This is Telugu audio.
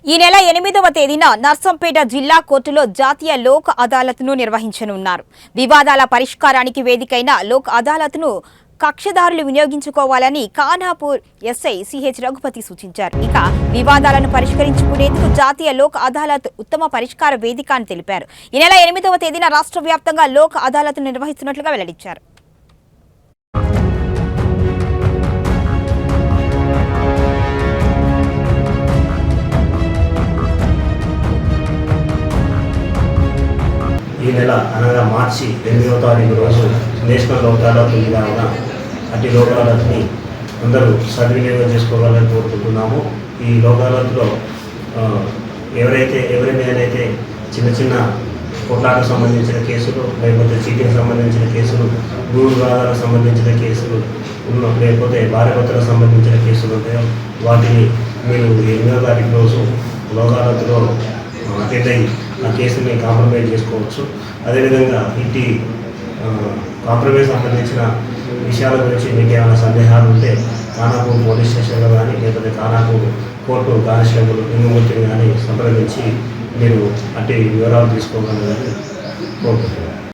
ఈ నెల 8వ తేదీన నర్సంపేట జిల్లా కోర్టులో జాతీయ లోక్ అదాలత్ను నిర్వహించనున్నారు. వివాదాల పరిష్కారానికి వేదికైన లోక్ అదాలత్ను కక్షదారులు వినియోగించుకోవాలని ఖానాపూర్ ఎస్ఐ సిహెచ్ రఘుపతి సూచించారు. ఇక వివాదాలను పరిష్కరించుకునేందుకు జాతీయ లోక్ అదాలత్ ఉత్తమ పరిష్కార వేదిక అని తెలిపారు. ఈ నెల 8వ తేదీన రాష్ట్ర వ్యాప్తంగా లోక్ అదాలత్ను నిర్వహిస్తున్నట్లుగా వెల్లడించారు. ఈ నెల అనగా మార్చి 8వ తారీఖు రోజు నేషనల్ లోక్ అదాలత్ ఉంది కావున అట్టి లోక్ అదాలత్ని అందరూ సద్వినియోగం చేసుకోవాలని కోరుకుంటున్నాము. ఈ లోక్ అదాలత్లో ఎవరి మీదనైతే చిన్న చిన్న కొట్లాటకు సంబంధించిన కేసులు, లేకపోతే చీటింగ్ సంబంధించిన కేసులు, భూ వివాదాలకు సంబంధించిన కేసులు లేకపోతే భార్యాభర్తలకు సంబంధించిన కేసులు ఉంటాయో వాటిని మీరు 8వ తారీఖు రోజు లోక్ అదాలత్లో అటెండ్ అయ్యి ఆ కేసుని కాంప్రమైజ్ చేసుకోవచ్చు. అదేవిధంగా ఇంటి కాంప్రమైజ్ సంబంధించిన విషయాల గురించి మీకు ఏమైనా సందేహాలు ఉంటే ఖానాపూర్ పోలీస్ స్టేషన్లో కానీ లేకపోతే ఖానాపూర్ కోర్టు కానిస్టేబుల్ లింగమూర్తిని కానీ సంప్రదించి మీరు అట్టి వివరాలు తీసుకోగలరని కోరుకుంటున్నాను.